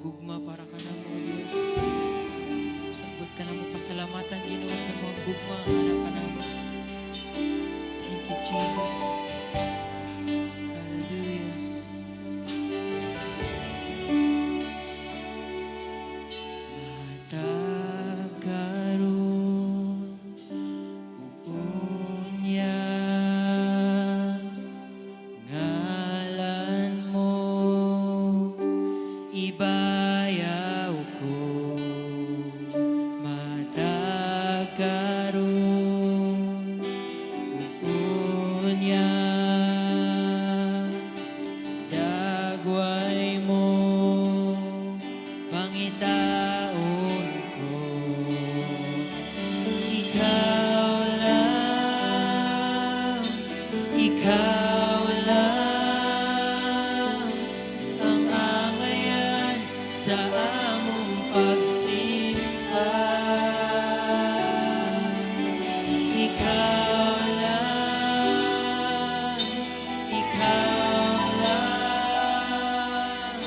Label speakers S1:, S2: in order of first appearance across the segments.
S1: gugma para ka na mo, Diyos. Sagot ka na mo pasalamatan, Ginoo, sa mga gugma, anak ka na mo. Thank you, Jesus. Hallelujah. Matag karon, unya, ngalan mo, ibayaw ko. Matag karon, unya, dagway mo, pangitaon ko. Ikaw lang, ikaw lang ang angayan sa among pagsimba. Ikaw lang, ikaw lang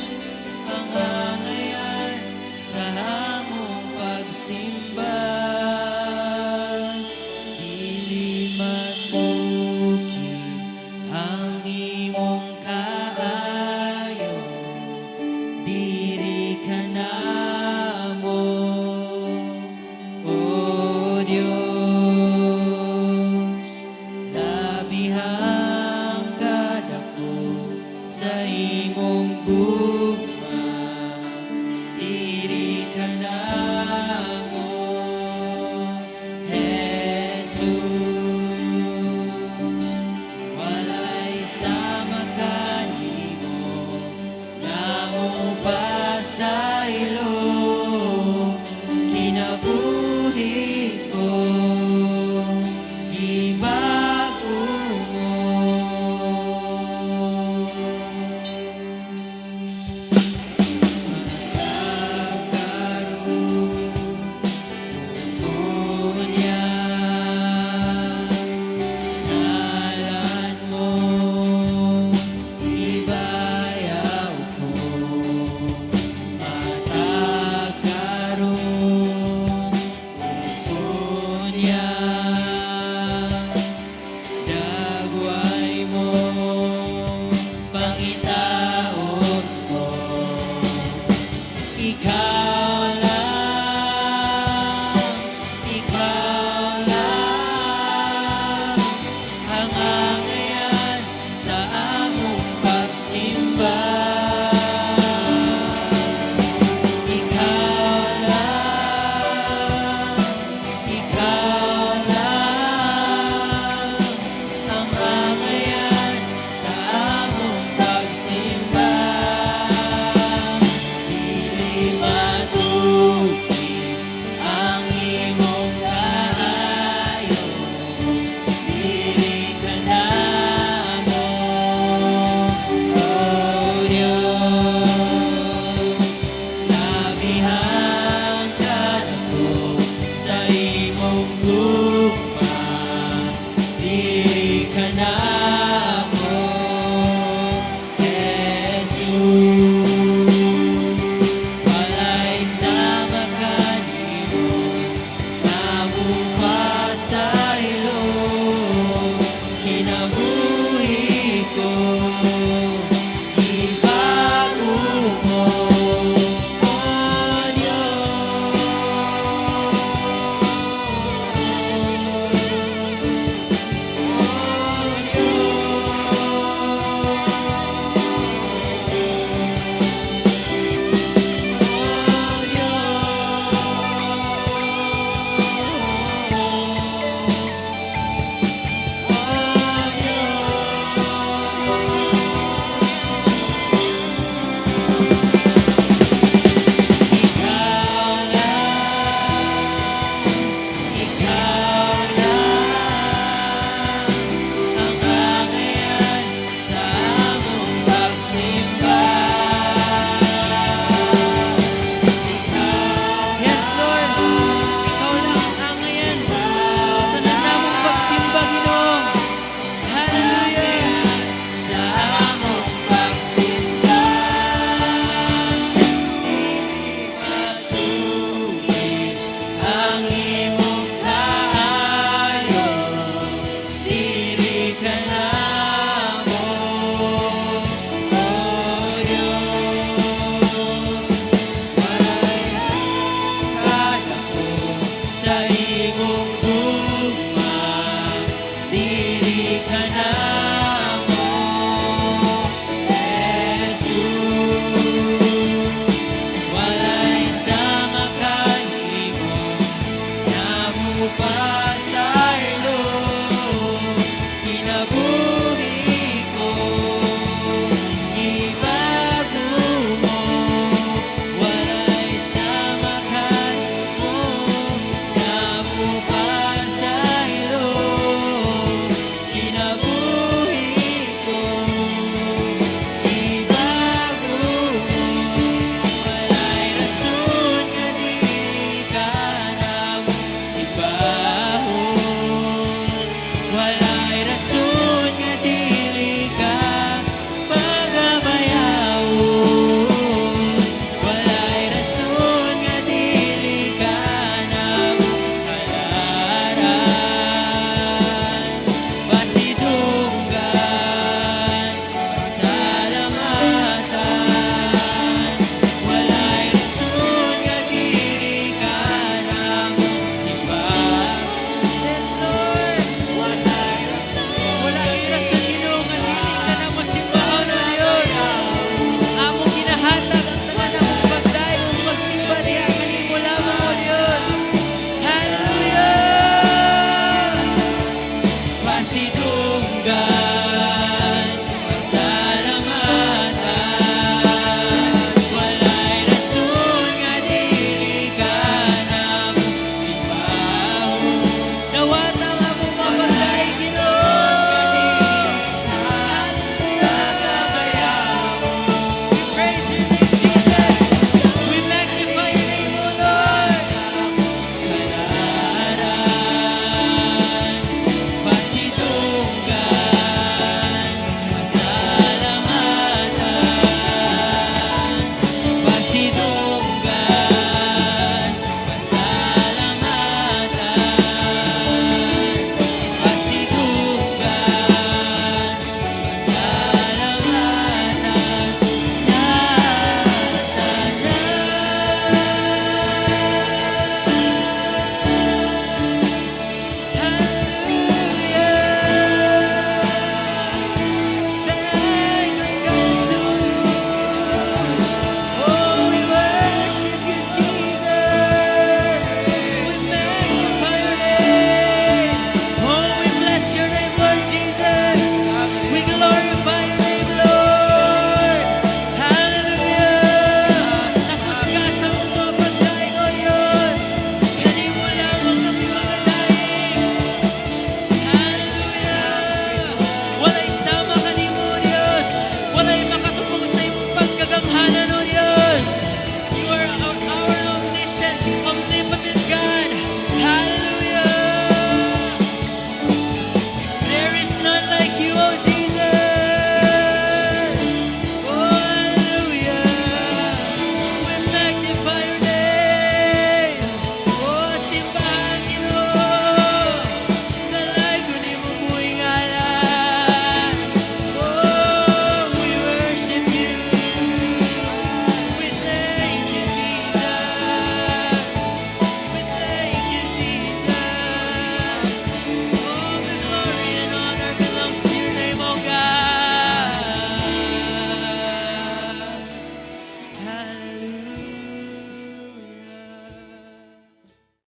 S1: ang angayan sa among pagsimba. Dili matukid ang imong kaayo, diri ka namo, O Dios. Labihang kadako sa imong gugma, diri ka namo, Jesus. Walay sama kanimo, namo pasaylo, kinabuhi ko, gibago mo. Unya, ngalan mo, ibayaw ko. Matag karon, unya, dagway mo, pangitaon ko. Ikaw